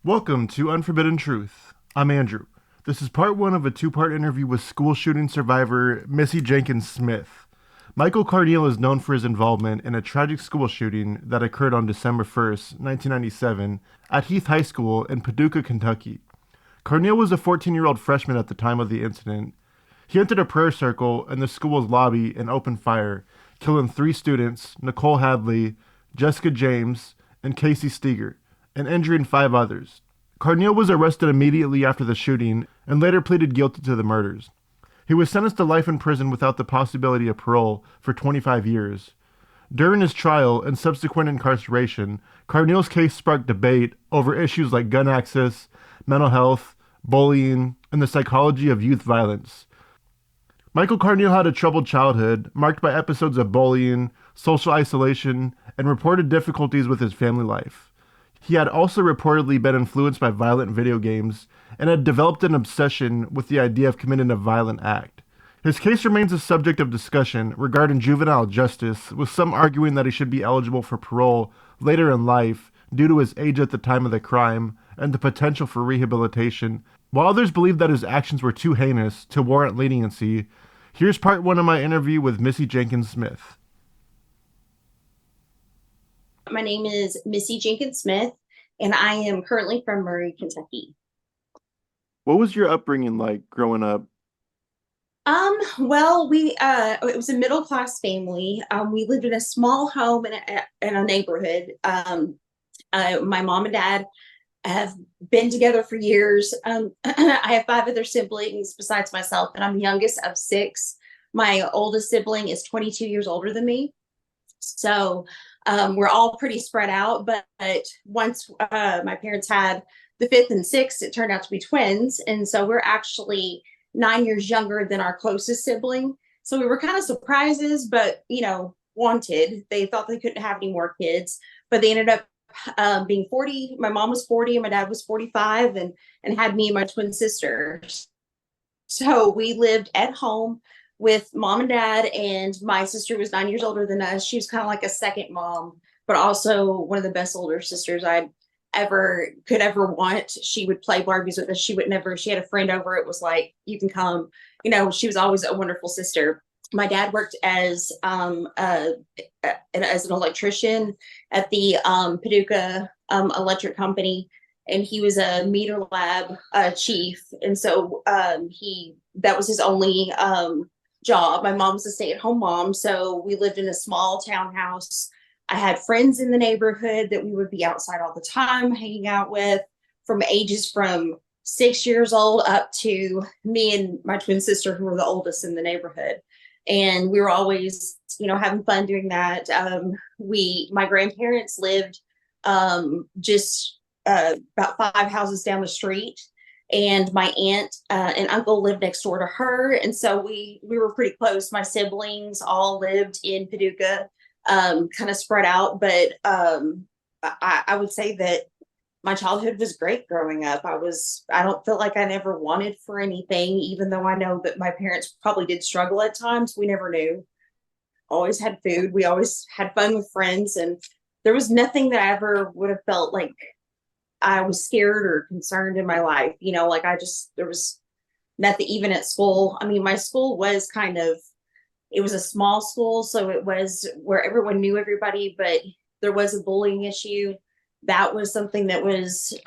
Welcome to Unforbidden Truth. I'm Andrew. This is part one of a two-part interview with school shooting survivor Missy Jenkins-Smith. Michael Carneal is known for his involvement in a tragic school shooting that occurred on December 1st, 1997, at Heath High School in Paducah, Kentucky. Carneal was a 14-year-old freshman at the time of the incident. He entered a prayer circle in the school's lobby and opened fire, killing three students, Nicole Hadley, Jessica James, and Casey Steger, and injuring five others. Carneal was arrested immediately after the shooting and later pleaded guilty to the murders. He was sentenced to life in prison without the possibility of parole for 25 years. During his trial and subsequent incarceration, Carneal's case sparked debate over issues like gun access, mental health, bullying, and the psychology of youth violence. Michael Carneal had a troubled childhood, marked by episodes of bullying, social isolation, and reported difficulties with his family life. He had also reportedly been influenced by violent video games and had developed an obsession with the idea of committing a violent act. His case remains a subject of discussion regarding juvenile justice, with some arguing that he should be eligible for parole later in life due to his age at the time of the crime and the potential for rehabilitation, while others believe that his actions were too heinous to warrant leniency. Here's part one of my interview with Missy Jenkins-Smith. My name is Missy Jenkins-Smith, and I am currently from Murray, Kentucky. What was your upbringing like growing up? Well, it was a middle class family. We lived in a small home in a neighborhood. My mom and dad have been together for years. I have five other siblings besides myself, and I'm the youngest of six. My oldest sibling is 22 years older than me. So we're all pretty spread out. But once my parents had the fifth and sixth, it turned out to be twins. And so we're actually 9 years younger than our closest sibling. So we were kind of surprises, but, wanted. They thought they couldn't have any more kids, but they ended up being 40. My mom was 40 and my dad was 45 and had me and my twin sister. So we lived at home with mom and dad, and my sister was 9 years older than us. She was kind of like a second mom, but also one of the best older sisters I could ever want. She would play Barbies with us. She had a friend over. It was like, you can come, she was always a wonderful sister. My dad worked as an electrician at the Paducah Electric Company, and he was a meter lab chief. And so that was his only job. My mom was a stay-at-home mom, so we lived in a small townhouse. I had friends in the neighborhood that we would be outside all the time hanging out with, from ages from 6 years old up to me and my twin sister, who were the oldest in the neighborhood. And we were always, having fun doing that. My grandparents lived just about five houses down the street, and my aunt and uncle lived next door to her. And so we were pretty close. My siblings all lived in Paducah, kind of spread out. But I would say that my childhood was great growing up. I don't feel like I never wanted for anything, even though I know that my parents probably did struggle at times. We never knew. Always had food. We always had fun with friends. And there was nothing that I ever would have felt like I was scared or concerned in my life. There was nothing, even at school. I mean, my school was it was a small school, so it was where everyone knew everybody, but there was a bullying issue. That was something that was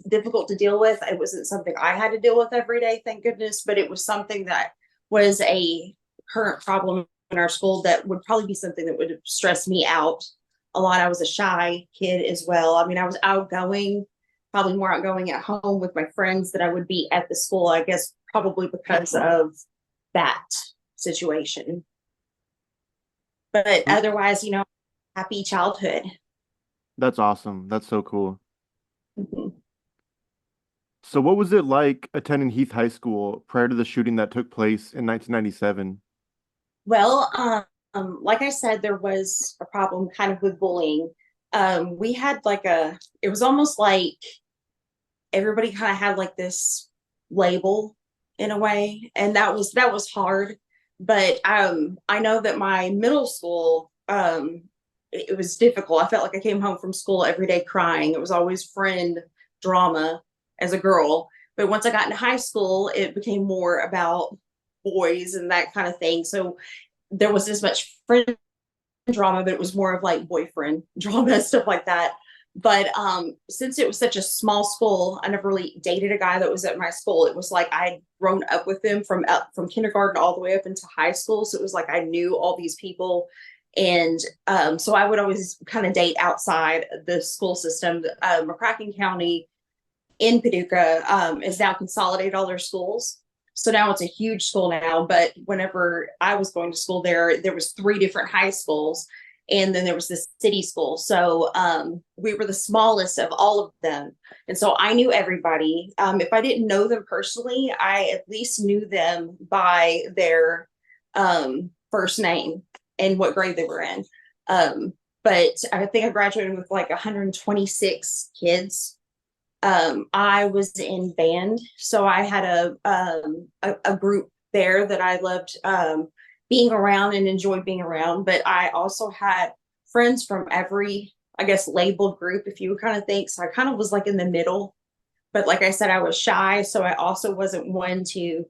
difficult to deal with. It wasn't something I had to deal with every day, thank goodness, but it was something that was a current problem in our school that would probably be something that would stress me out a lot. I was a shy kid as well. I mean, I was outgoing, probably more outgoing at home with my friends than I would be at the school, I guess, probably because of that situation. But otherwise, happy childhood. That's awesome. That's so cool. Mhm. So, what was it like attending Heath High School prior to the shooting that took place in 1997? Well, like I said, there was a problem kind of with bullying. We had it was almost like everybody kind of had like this label in a way, and that was hard. But I know that my middle school, it was difficult. I felt like I came home from school every day crying. It was always friend drama as a girl. But once I got into high school, it became more about boys and that kind of thing. So there wasn't as much friend drama, but it was more of like boyfriend drama, stuff like that. But since it was such a small school, I never really dated a guy that was at my school. It was like I'd grown up with them from kindergarten all the way up into high school. So it was like I knew all these people. And so I would always kind of date outside the school system. McCracken County in Paducah is now consolidated all their schools. So now it's a huge school now. But whenever I was going to school there was 3 different high schools. And then there was this city school. So we were the smallest of all of them. And so I knew everybody. If I didn't know them personally, I at least knew them by their first name and what grade they were in. But I think I graduated with like 126 kids. I was in band, so I had a group there that I loved being around and enjoyed being around. But I also had friends from every, I guess, labeled group, if you would kind of think. So I kind of was like in the middle. But like I said, I was shy, so I also wasn't one to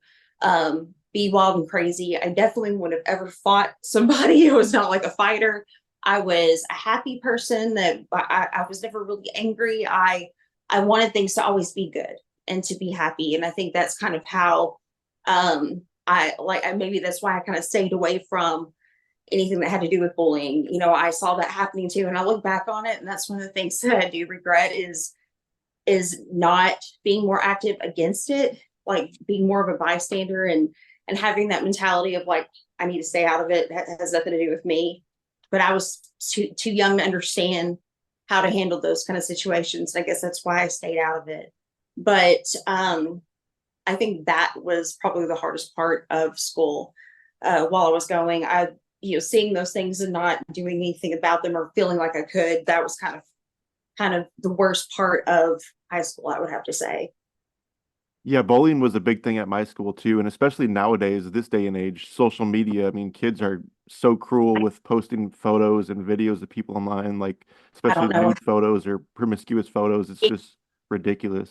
be wild and crazy. I definitely would have ever fought somebody who was not like a fighter. I was a happy person that I was never really angry. I wanted things to always be good and to be happy. And I think that's kind of how maybe that's why I kind of stayed away from anything that had to do with bullying. You know, I saw that happening too. And I look back on it. And that's one of the things that I do regret is not being more active against it, like being more of a bystander and having that mentality of like, I need to stay out of it. That has nothing to do with me. But I was too young to understand how to handle those kind of situations. I guess that's why I stayed out of it. But I think that was probably the hardest part of school while I was going. Seeing those things and not doing anything about them or feeling like I could, that was kind of the worst part of high school, I would have to say. Yeah, bullying was a big thing at my school too, and especially nowadays, this day and age, social media. I mean, kids are so cruel with posting photos and videos of people online, like I especially don't know. nude photos or promiscuous photos. It's just ridiculous.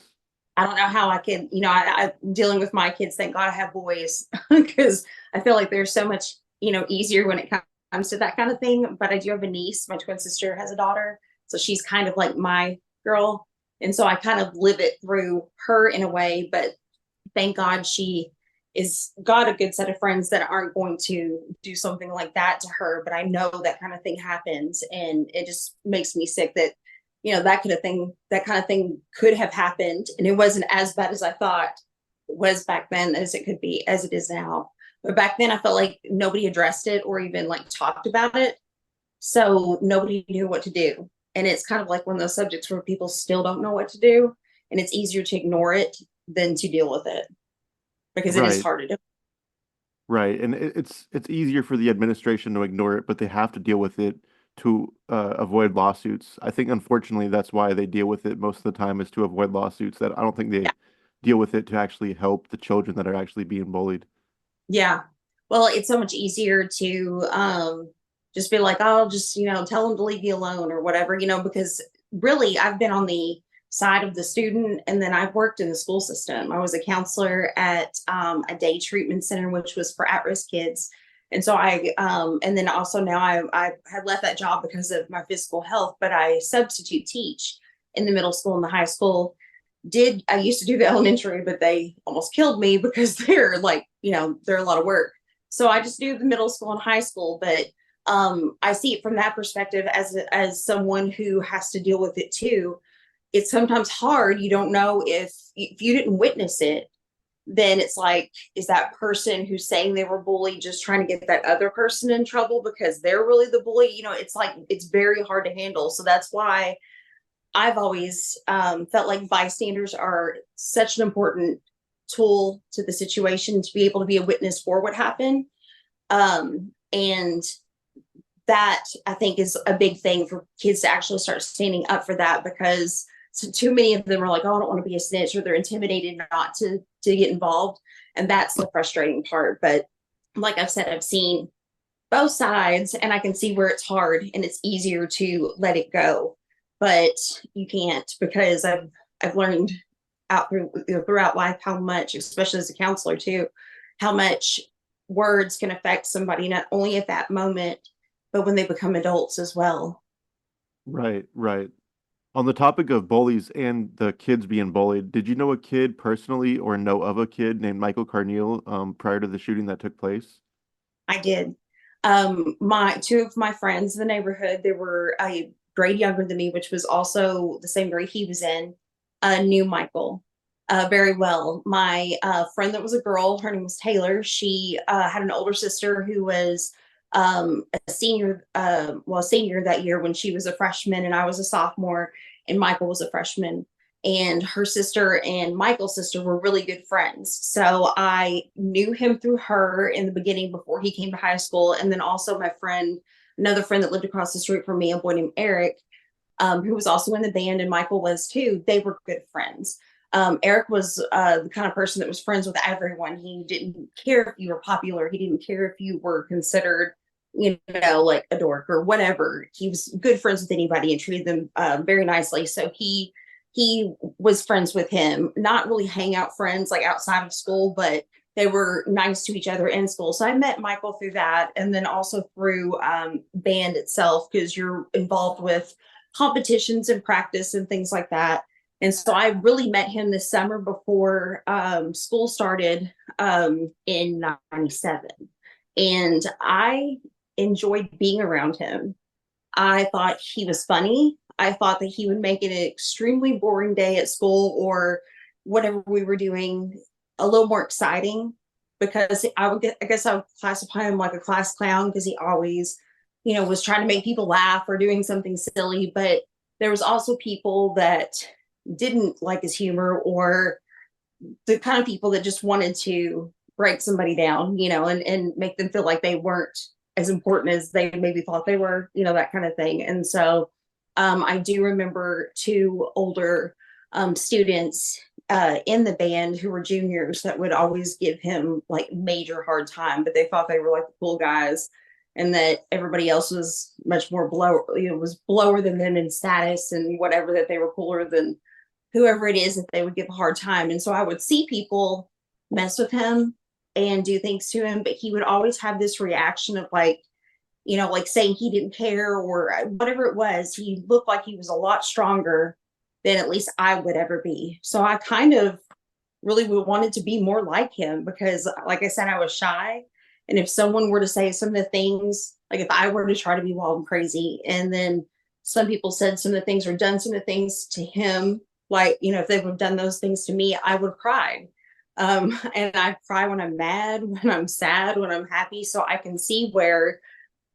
I don't know how I can, I'm dealing with my kids. Thank God I have boys because I feel like they're so much, easier when it comes to that kind of thing. But I do have a niece. My twin sister has a daughter. So she's kind of like my girl. And so I kind of live it through her in a way. But thank God she is got a good set of friends that aren't going to do something like that to her. But I know that kind of thing happens. And it just makes me sick that that kind of thing could have happened. And it wasn't as bad as I thought it was back then as it could be, as it is now. But back then I felt like nobody addressed it or even like talked about it. So nobody knew what to do. And it's kind of like one of those subjects where people still don't know what to do. And it's easier to ignore it than to deal with it because it is Right, hard to do. right. And it's easier for the administration to ignore it, but they have to deal with it to avoid lawsuits. I think unfortunately that's why they deal with it most of the time is to avoid lawsuits. That I don't think they Yeah. deal with it to actually help the children that are actually being bullied. Yeah. Well, it's so much easier to just be like, oh, just, tell them to leave you alone or whatever, because really I've been on the side of the student and then I've worked in the school system. I was a counselor at a day treatment center, which was for at-risk kids. And so and then also now I had left that job because of my physical health, but I substitute teach in the middle school and the high school. I used to do the elementary, but they almost killed me because they're like, they're a lot of work. So I just do the middle school and high school, but I see it from that perspective as someone who has to deal with it too. It's sometimes hard. You don't know if you didn't witness it, then it's like, is that person who's saying they were bullied just trying to get that other person in trouble because they're really the bully? It's like, it's very hard to handle. So that's why I've always felt like bystanders are such an important tool to the situation to be able to be a witness for what happened. And that I think is a big thing for kids to actually start standing up for that because too many of them are like, oh, I don't want to be a snitch, or they're intimidated not to get involved. And that's the frustrating part. But like I've said, I've seen both sides and I can see where it's hard and it's easier to let it go. But you can't because I've learned throughout life how much, especially as a counselor too, how much words can affect somebody not only at that moment, but when they become adults as well. Right, right. On the topic of bullies and the kids being bullied, did you know a kid personally or know of a kid named Michael Carneal prior to the shooting that took place? I did. My two of my friends in the neighborhood, they were a grade younger than me, which was also the same grade he was in, knew Michael very well. My friend that was a girl, her name was Taylor. She had an older sister who was a senior, a senior that year when she was a freshman and I was a sophomore, and Michael was a freshman. And her sister and Michael's sister were really good friends. So I knew him through her in the beginning before he came to high school. And then also my friend, another friend that lived across the street from me, a boy named Eric, who was also in the band, and Michael was too. They were good friends. Eric was the kind of person that was friends with everyone. He didn't care if you were popular. He didn't care if you were considered, like a dork or whatever. He was good friends with anybody and treated them very nicely. So he was friends with him, not really hangout friends like outside of school, but they were nice to each other in school. So I met Michael through that, and then also through band itself, because you're involved with competitions and practice and things like that. And so I really met him this summer before school started in 97. And I enjoyed being around him. I thought he was funny. I thought that he would make it an extremely boring day at school or whatever we were doing a little more exciting, because I guess I would classify him like a class clown, because he always, was trying to make people laugh or doing something silly. But there was also people that didn't like his humor, or the kind of people that just wanted to break somebody down, and make them feel like they weren't as important as they maybe thought they were, that kind of thing. And so I do remember two older students in the band who were juniors that would always give him like major hard time, but they thought they were like the cool guys, and that everybody else was much more was lower than them in status and whatever, that they were cooler than whoever it is that they would give a hard time. And so I would see people mess with him and do things to him, but he would always have this reaction of like saying he didn't care or whatever it was. He looked like he was a lot stronger than at least I would ever be. So I kind of really wanted to be more like him, because like I said, I was shy. And if someone were to say some of the things, like if I were to try to be wild and crazy, and then some people said some of the things or done some of the things to him, like, if they would have done those things to me, I would have cried. And I cry when I'm mad, when I'm sad, when I'm happy. So I can see where,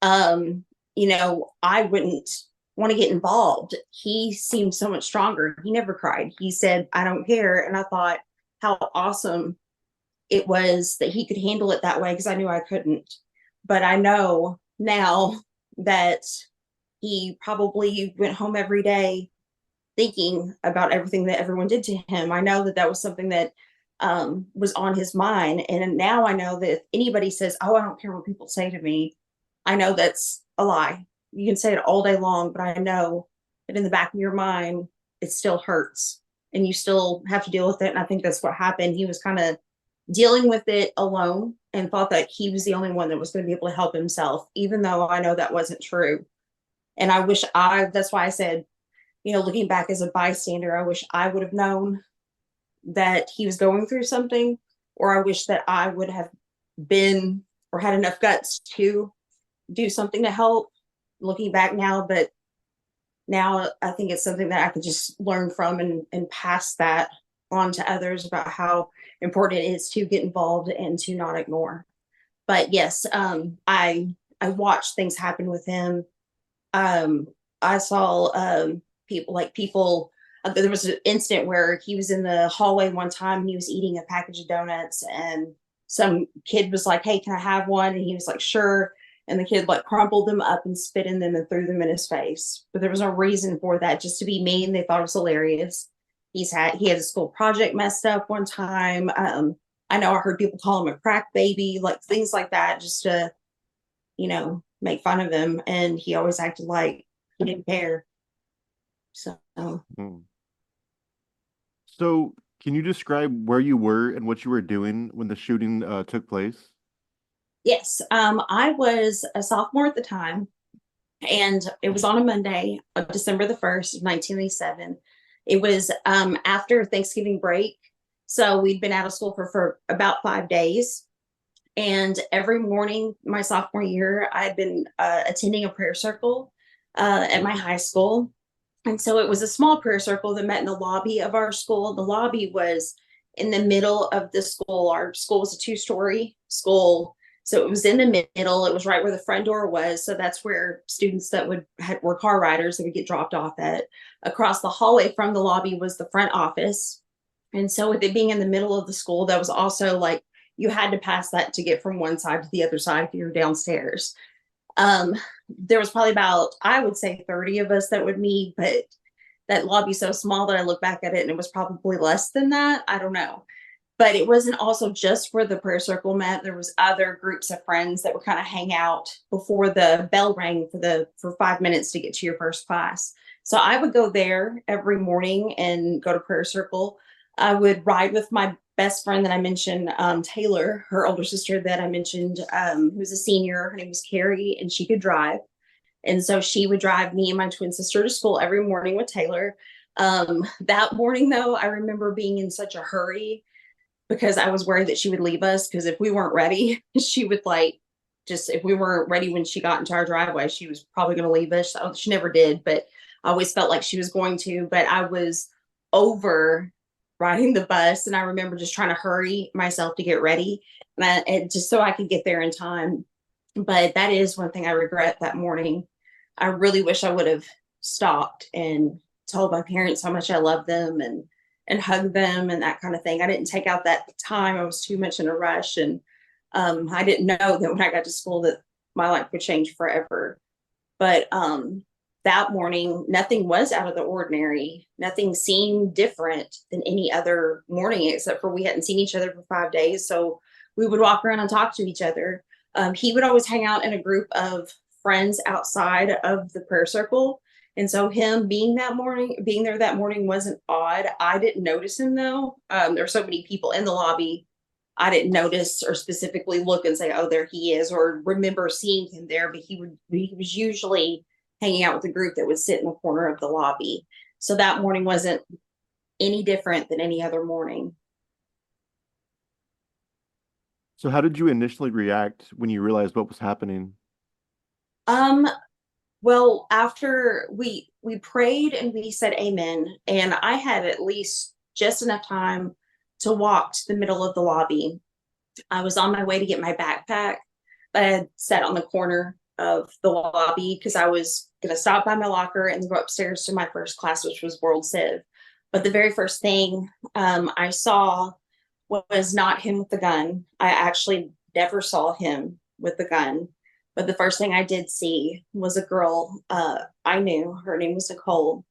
I wouldn't want to get involved. He seemed so much stronger. He never cried. He said, I don't care. And I thought how awesome it was that he could handle it that way, because I knew I couldn't. But I know now that he probably went home every day thinking about everything that everyone did to him. I know that that was something that was on his mind. And now I know that if anybody says, oh, I don't care what people say to me, I know that's a lie. You can say it all day long, but I know that in the back of your mind, it still hurts and you still have to deal with it. And I think that's what happened. He was kind of dealing with it alone and thought that he was the only one that was going to be able to help himself, even though I know that wasn't true. And that's why I said, looking back as a bystander, I wish I would have known that he was going through something, or I wish that I would have been or had enough guts to do something to help, looking back now. But now I think it's something that I could just learn from and pass that on to others about how important it is to get involved and to not ignore. But yes, I watched things happen with him. I saw people. There was an incident where he was in the hallway one time and he was eating a package of donuts, and some kid was like, "Hey, can I have one?" And he was like, "Sure." And the kid like crumpled them up and spit in them and threw them in his face. But there was no reason for that, just to be mean. They thought it was hilarious. He had a school project messed up one time. I know I heard people call him a crack baby, like things like that, just to, make fun of him. And he always acted like he didn't care. So Hmm. So, can you describe where you were and what you were doing when the shooting took place? Yes, I was a sophomore at the time, and it was on a Monday of December the 1st of 1987. It was after Thanksgiving break. So we'd been out of school for about 5 days. And every morning, my sophomore year, I had been attending a prayer circle at my high school. And so it was a small prayer circle that met in the lobby of our school. The lobby was in the middle of the school. Our school was a two-story school. So it was in the middle. It was right where the front door was. So that's where students that were car riders that would get dropped off at. Across the hallway from the lobby was the front office. And so with it being in the middle of the school, that was also like you had to pass that to get from one side to the other side if you were downstairs. Um, there was probably about, I would say 30 of us that would meet, but that lobby's so small that I look back at it and it was probably less than that. I don't know. But it wasn't also just where the prayer circle met. There was other groups of friends that would kind of hang out before the bell rang for 5 minutes to get to your first class. So I would go there every morning and go to prayer circle. I would ride with my best friend that I mentioned, Taylor, her older sister that I mentioned, who was a senior. Her name was Carrie, and she could drive. And so she would drive me and my twin sister to school every morning with Taylor. That morning, though, I remember being in such a hurry because I was worried that she would leave us. Because if we weren't ready, she would like just if we weren't ready when she got into our driveway, she was probably going to leave us. So she never did, but I always felt like she was going to. But I was over riding the bus, and I remember just trying to hurry myself to get ready, and just so I could get there in time. But that is one thing I regret that morning. I really wish I would have stopped and told my parents how much I love them and hug them and that kind of thing. I didn't take out that time. I was too much in a rush, and I didn't know that when I got to school that my life would change forever. But that morning, nothing was out of the ordinary. Nothing seemed different than any other morning, except for we hadn't seen each other for 5 days. So we would walk around and talk to each other. He would always hang out in a group of friends outside of the prayer circle. And so him being there that morning wasn't odd. I didn't notice him though. There were so many people in the lobby. I didn't notice or specifically look and say, "Oh, there he is," or remember seeing him there. But he was usually hanging out with a group that would sit in the corner of the lobby. So that morning wasn't any different than any other morning. So, how did you initially react when you realized what was happening? Um, well, after we prayed and we said amen, and I had at least just enough time to walk to the middle of the lobby. I was on my way to get my backpack, but I had sat on the corner of the lobby because I was going to stop by my locker and go upstairs to my first class, which was World Civ. But the very first thing I saw was not him with the gun. I actually never saw him with the gun. But the first thing I did see was a girl I knew. Her name was Nicole.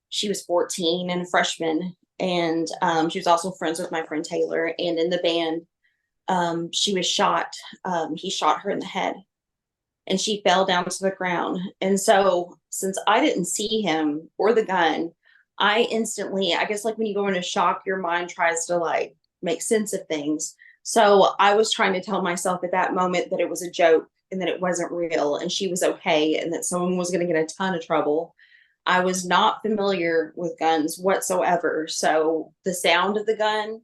She was 14 and a freshman. And she was also friends with my friend Taylor. And in the band, she was shot. He shot her in the head and she fell down to the ground. And so, since I didn't see him or the gun, I instantly, I guess, like when you go into shock, your mind tries to like make sense of things. So, I was trying to tell myself at that moment that it was a joke and that it wasn't real and she was okay and that someone was going to get a ton of trouble. I was not familiar with guns whatsoever. So, the sound of the gun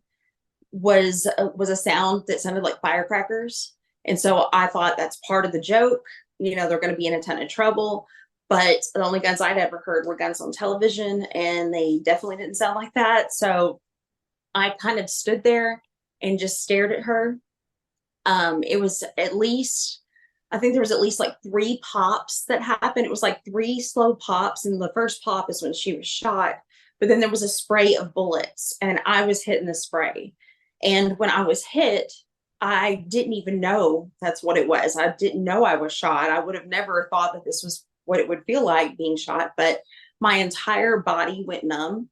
was a sound that sounded like firecrackers. And so I thought that's part of the joke. They're going to be in a ton of trouble. But the only guns I'd ever heard were guns on television, and they definitely didn't sound like that. So I kind of stood there and just stared at her. It was at least, I think there was at least like three pops that happened. It was like three slow pops. And the first pop is when she was shot. But then there was a spray of bullets, and I was hitting the spray. And when I was hit, I didn't even know that's what it was. I didn't know I was shot. I would have never thought that this was what it would feel like being shot, but my entire body went numb.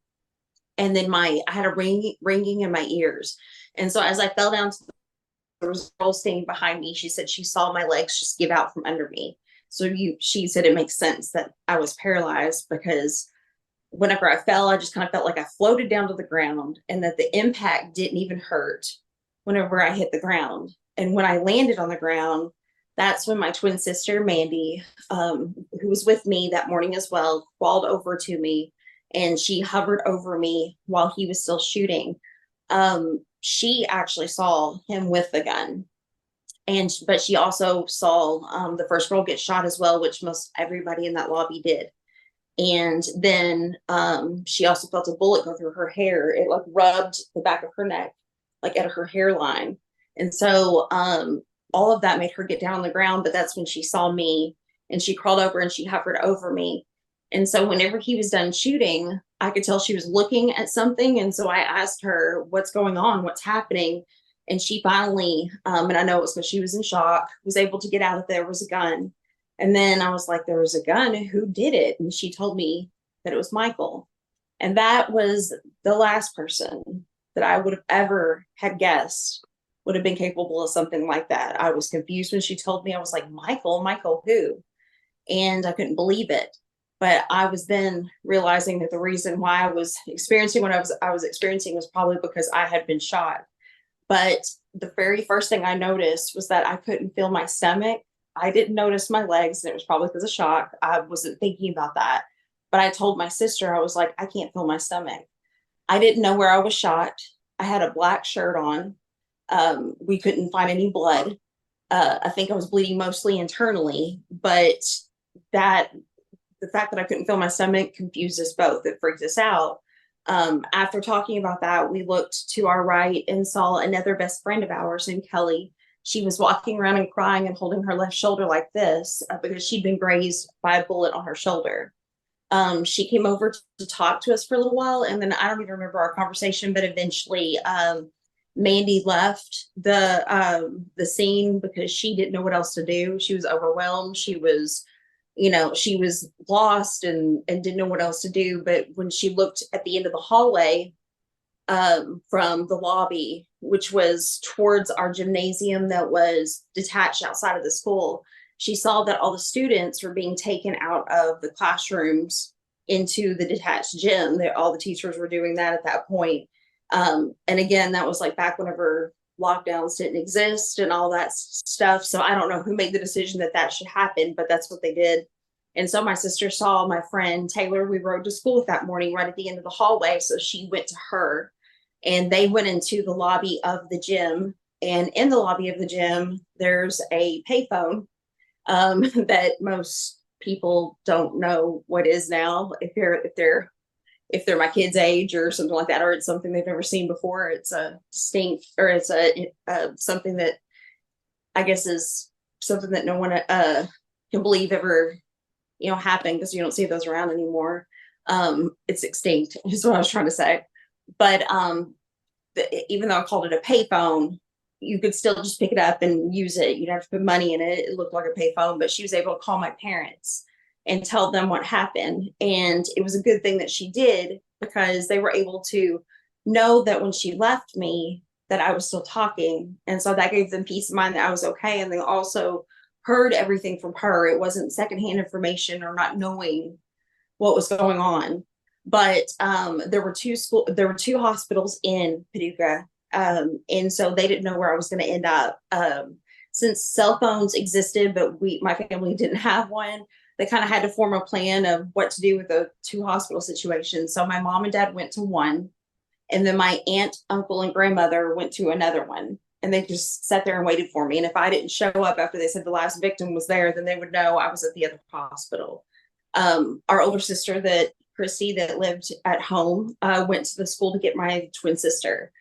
And then I had a ringing in my ears. And so as I fell down, there was a girl standing behind me. She said she saw my legs just give out from under me. So she said it makes sense that I was paralyzed because whenever I fell, I just kind of felt like I floated down to the ground and that the impact didn't even hurt whenever I hit the ground. And when I landed on the ground, that's when my twin sister, Mandy, who was with me that morning as well, crawled over to me and she hovered over me while he was still shooting. She actually saw him with the gun. But she also saw the first girl get shot as well, which most everybody in that lobby did. And then she also felt a bullet go through her hair. It like rubbed the back of her neck, like at her hairline. And so all of that made her get down on the ground. But that's when she saw me and she crawled over and she hovered over me. And so whenever he was done shooting, I could tell she was looking at something. And so I asked her, what's going on? What's happening? And she finally, and I know it was because she was in shock, was able to get out that there was a gun. And then I was like, there was a gun. Who did it? And she told me that it was Michael. And that was the last person that I would have ever had guessed would have been capable of something like that. I was confused when she told me. I was like, Michael who? And I couldn't believe it. But I was then realizing that the reason why I was experiencing what I was experiencing was probably because I had been shot. But the very first thing I noticed was that I couldn't feel my stomach. I didn't notice my legs, and it was probably because of shock. I wasn't thinking about that. But I told my sister, I was like, I can't feel my stomach. I didn't know where I was shot. I had a black shirt on. We couldn't find any blood. I think I was bleeding mostly internally, but that the fact that I couldn't feel my stomach confused us both. It freaked us out. After talking about that, we looked to our right and saw another best friend of ours named Kelly. She was walking around and crying and holding her left shoulder like this because she'd been grazed by a bullet on her shoulder. She came over to talk to us for a little while, and then I don't even remember our conversation, but eventually Mandy left the scene because she didn't know what else to do. She was overwhelmed. She was lost and didn't know what else to do. But when she looked at the end of the hallway from the lobby, which was towards our gymnasium that was detached outside of the school, she saw that all the students were being taken out of the classrooms into the detached gym. All the teachers were doing that at that point. And again, that was like back whenever lockdowns didn't exist and all that stuff. So I don't know who made the decision that that should happen, but that's what they did. And so my sister saw my friend Taylor, we rode to school with that morning right at the end of the hallway. So she went to her and they went into the lobby of the gym. And in the lobby of the gym, there's a payphone that most people don't know what is now. If they're my kids' age or something like that, or it's something they've never seen before, it's a distinct, or it's a something that I guess is something that no one can believe ever happened, because you don't see those around anymore. It's extinct is what I was trying to say. But even though I called it a payphone, you could still just pick it up and use it. You'd have to put money in it. It looked like a payphone, but she was able to call my parents and tell them what happened. And it was a good thing that she did, because they were able to know that when she left me, that I was still talking. And so that gave them peace of mind that I was okay. And they also heard everything from her. It wasn't secondhand information or not knowing what was going on. But there were two hospitals in Paducah. And so they didn't know where I was going to end up. Since cell phones existed, but my family didn't have one, they kind of had to form a plan of what to do with the two hospital situations. So my mom and dad went to one, and then my aunt, uncle, and grandmother went to another one. And they just sat there and waited for me. And if I didn't show up after they said the last victim was there, then they would know I was at the other hospital. Our older sister, Christy, that lived at home, went to the school to get my twin sister.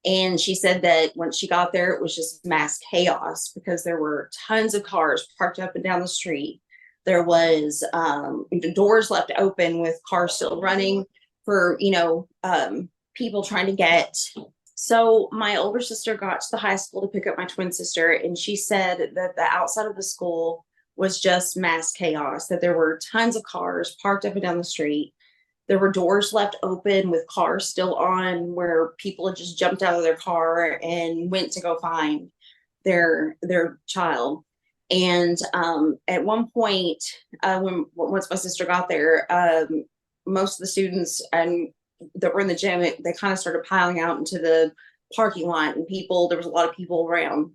And she said that when she got there, it was just mass chaos because there were tons of cars parked up and down the street. There was the doors left open with cars still running for, people trying to get. So my older sister got to the high school to pick up my twin sister, and she said that the outside of the school was just mass chaos, that there were tons of cars parked up and down the street. There were doors left open with cars still on where people had just jumped out of their car and went to go find their child. And at one point, once my sister got there, most of the students and that were in the gym, they kind of started piling out into the parking lot, and there was a lot of people around.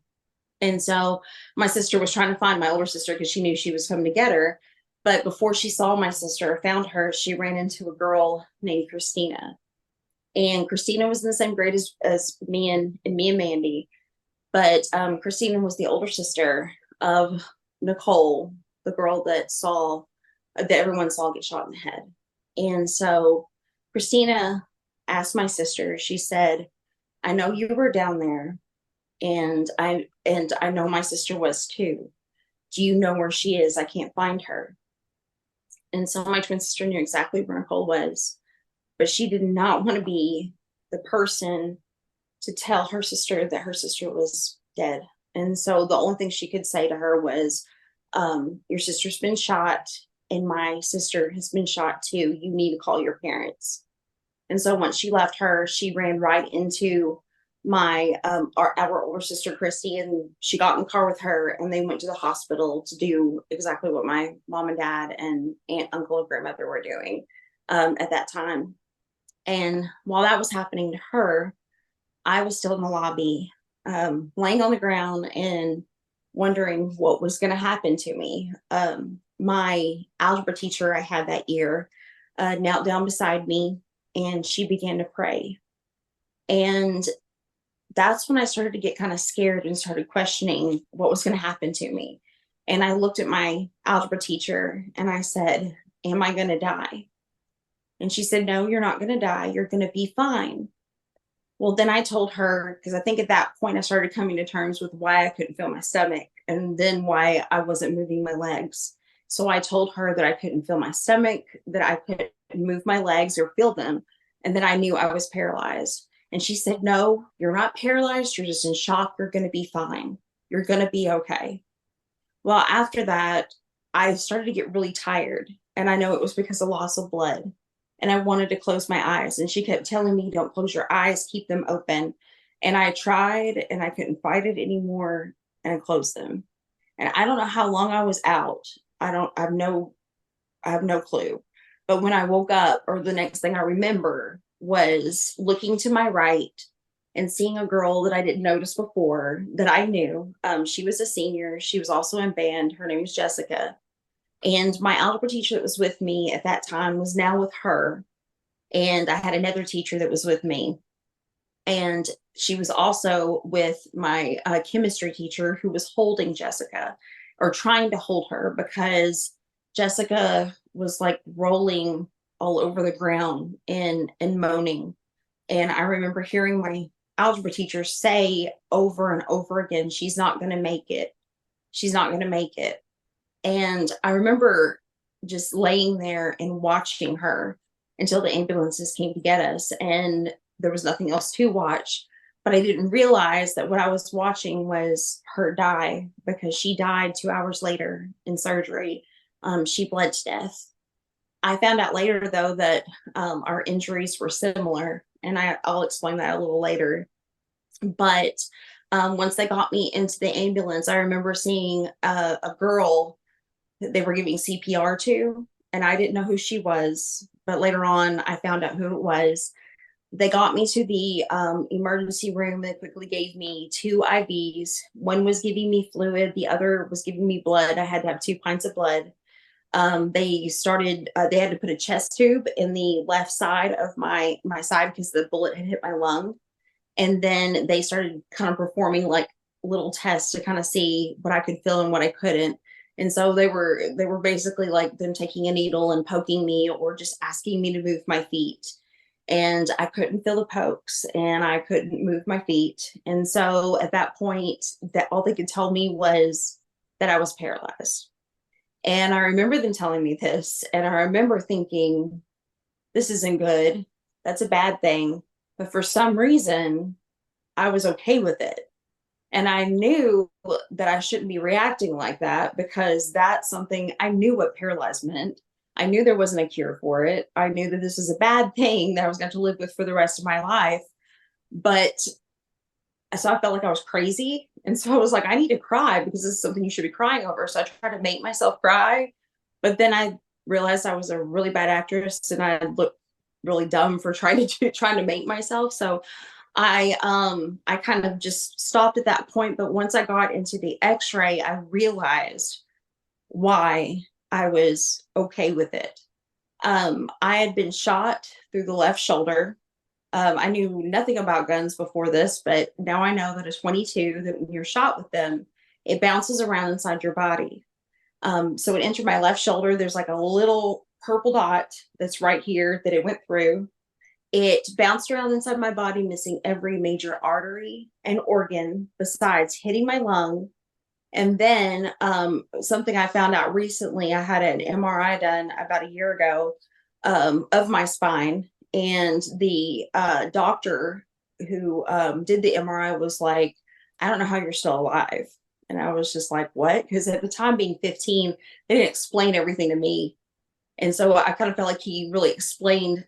And so my sister was trying to find my older sister because she knew she was coming to get her. But before she saw my sister or found her, she ran into a girl named Christina. And Christina was in the same grade as me and Mandy. But Christina was the older sister of Nicole, the girl that everyone saw get shot in the head. And so Christina asked my sister, she said, I know you were down there, and I know my sister was too. Do you know where she is? I can't find her. And so my twin sister knew exactly where Nicole was, but she did not want to be the person to tell her sister that her sister was dead. And so the only thing she could say to her was, your sister's been shot and my sister has been shot too. You need to call your parents. And so once she left her, she ran right into our older sister Christy, and she got in the car with her, and they went to the hospital to do exactly what my mom and dad and aunt, uncle, and grandmother were doing at that time. And while that was happening to her, I was still in the lobby, laying on the ground and wondering what was going to happen to me. My algebra teacher I had that year knelt down beside me, and she began to pray. And that's when I started to get kind of scared and started questioning what was going to happen to me. And I looked at my algebra teacher and I said, am I going to die? And she said, no, you're not going to die. You're going to be fine. Well, then I told her, because I think at that point I started coming to terms with why I couldn't feel my stomach and then why I wasn't moving my legs. So I told her that I couldn't feel my stomach, that I couldn't move my legs or feel them, and that I knew I was paralyzed. And she said, no, you're not paralyzed. You're just in shock. You're going to be fine. You're going to be okay. Well, after that, I started to get really tired. And I know it was because of loss of blood. And I wanted to close my eyes. And she kept telling me, don't close your eyes, keep them open. And I tried, and I couldn't fight it anymore, and I closed them. And I don't know how long I was out. I have no clue. But when I woke up, or the next thing I remember was looking to my right and seeing a girl that I didn't notice before that I knew. She was a senior. She was also in band. Her name was Jessica. And my algebra teacher that was with me at that time was now with her. And I had another teacher that was with me. And she was also with my chemistry teacher, who was holding Jessica, or trying to hold her, because Jessica was like rolling all over the ground and moaning. And I remember hearing my algebra teacher say over and over again, she's not going to make it. She's not going to make it. And I remember just laying there and watching her until the ambulances came to get us. And there was nothing else to watch. But I didn't realize that what I was watching was her die, because she died 2 hours later in surgery. She bled to death. I found out later, though, that our injuries were similar, and I'll explain that a little later. But once they got me into the ambulance, I remember seeing a girl that they were giving CPR to, and I didn't know who she was. But later on, I found out who it was. They got me to the emergency room. They quickly gave me 2 IVs. One was giving me fluid. The other was giving me blood. I had to have 2 pints of blood. They had to put a chest tube in the left side of my side, because the bullet had hit my lung. And then they started kind of performing like little tests to kind of see what I could feel and what I couldn't. And so they were basically like them taking a needle and poking me, or just asking me to move my feet. And I couldn't feel the pokes, and I couldn't move my feet. And so at that point, that all they could tell me was that I was paralyzed. And I remember them telling me this, and I remember thinking, this isn't good. That's a bad thing. But for some reason, I was okay with it. And I knew that I shouldn't be reacting like that, because that's something I knew what paralyzed meant. I knew there wasn't a cure for it. I knew that this was a bad thing that I was going to live with for the rest of my life. But so I felt like I was crazy. And so I was like, I need to cry, because this is something you should be crying over. So I tried to make myself cry. But then I realized I was a really bad actress and I looked really dumb for trying to make myself. So I kind of just stopped at that point. But once I got into the X-ray, I realized why I was okay with it. I had been shot through the left shoulder. I knew nothing about guns before this, but now I know that at 22, that when you're shot with them, it bounces around inside your body. So it entered my left shoulder. There's like a little purple dot that's right here that it went through. It bounced around inside my body, missing every major artery and organ besides hitting my lung. And then something I found out recently, I had an MRI done about a year ago of my spine. And the doctor who did the MRI was like, I don't know how you're still alive. And I was just like, what? Because at the time, being 15, they didn't explain everything to me. And so I kind of felt like he really explained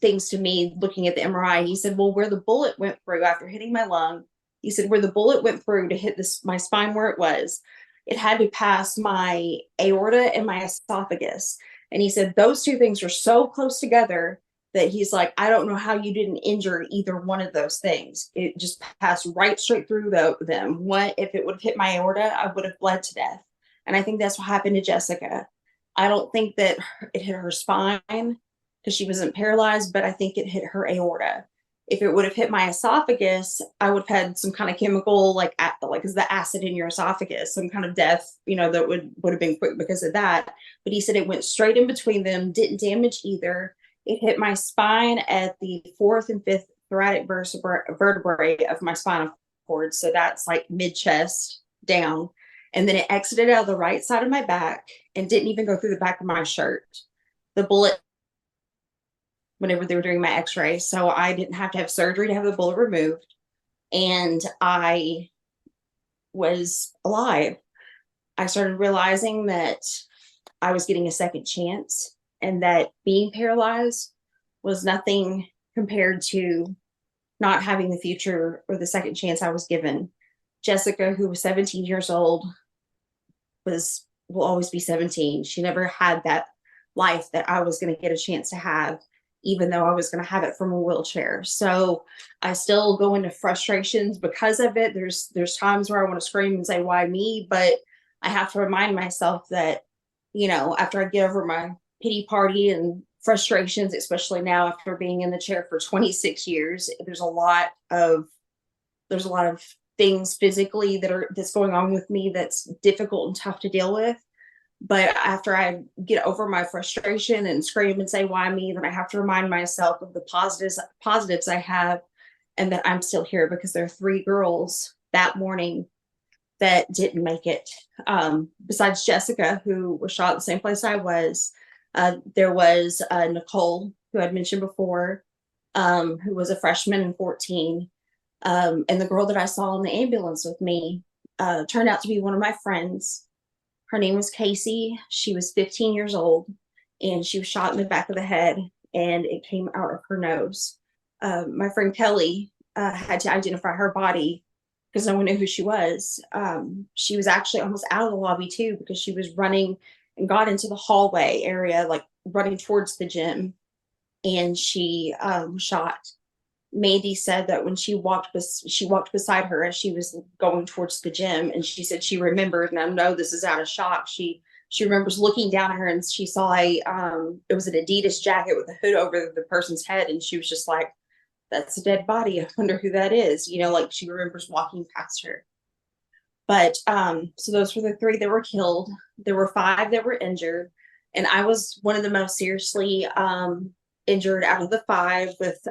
things to me looking at the MRI. He said, well, where the bullet went through after hitting my lung, he said, where the bullet went through to hit my spine where it was, it had to pass my aorta and my esophagus. And he said, those two things are so close together that he's like, I don't know how you didn't injure either one of those things. It just passed right straight through them. What if it would have hit my aorta? I would have bled to death. And I think that's what happened to Jessica. I don't think that it hit her spine because she wasn't paralyzed, but I think it hit her aorta. If it would have hit my esophagus, I would have had some kind of chemical, like is the acid in your esophagus, some kind of death, that would have been quick because of that. But he said it went straight in between them, didn't damage either. It hit my spine at the fourth and fifth thoracic vertebrae of my spinal cord. So that's like mid chest down. And then it exited out of the right side of my back and didn't even go through the back of my shirt. The bullet, whenever they were doing my X-ray, so I didn't have to have surgery to have the bullet removed, and I was alive. I started realizing that I was getting a second chance and that being paralyzed was nothing compared to not having the future or the second chance I was given. Jessica, who was 17 years old, will always be 17. She never had that life that I was going to get a chance to have, even though I was going to have it from a wheelchair. So I still go into frustrations because of it. There's times where I want to scream and say, why me? But I have to remind myself that, after I get over my pity party and frustrations, especially now after being in the chair for 26 years, there's a lot of things physically that's going on with me that's difficult and tough to deal with. But after I get over my frustration and scream and say, why me, then I have to remind myself of the positives I have, and that I'm still here because there are 3 girls that morning that didn't make it. Besides Jessica, who was shot at the same place I was, there was Nicole, who I'd mentioned before, who was a freshman in 14. And the girl that I saw in the ambulance with me turned out to be one of my friends. Her name was Casey. She was 15 years old, and she was shot in the back of the head, and it came out of her nose. My friend Kelly had to identify her body because no one knew who she was. She was actually almost out of the lobby too, because she was running and got into the hallway area, like running towards the gym, and she was shot. Mandy said that when she walked beside her as she was going towards the gym, and she said she remembered, and I know this is out of shock, she remembers looking down at her and she saw it was an Adidas jacket with a hood over the person's head, and she was just like, that's a dead body. I wonder who that is. Like she remembers walking past her. But so those were the 3 that were killed. There were 5 that were injured, and I was one of the most seriously injured out of the 5, with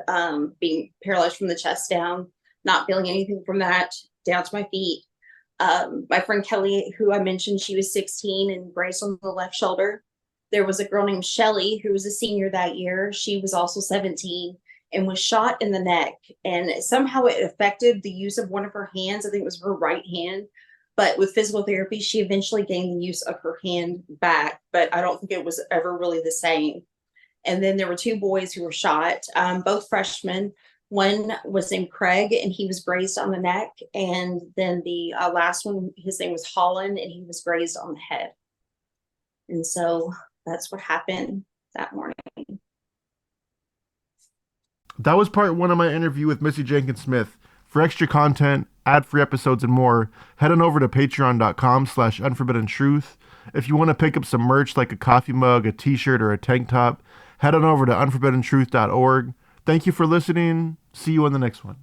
being paralyzed from the chest down, not feeling anything from that down to my feet. My friend Kelly, who I mentioned, she was 16 and braced on the left shoulder. There was a girl named Shelly who was a senior that year. She was also 17 and was shot in the neck, and somehow it affected the use of one of her hands. I think it was her right hand. But with physical therapy, she eventually gained the use of her hand back, but I don't think it was ever really the same. And then there were 2 boys who were shot, both freshmen. One was named Craig, and he was grazed on the neck. And then the last one, his name was Holland, and he was grazed on the head. And so that's what happened that morning. That was part one of my interview with Missy Jenkins-Smith. For extra content, ad-free episodes, and more, head on over to patreon.com/unforbidden-truth. If you want to pick up some merch like a coffee mug, a t-shirt, or a tank top, head on over to unforbiddentruth.org. Thank you for listening. See you on the next one.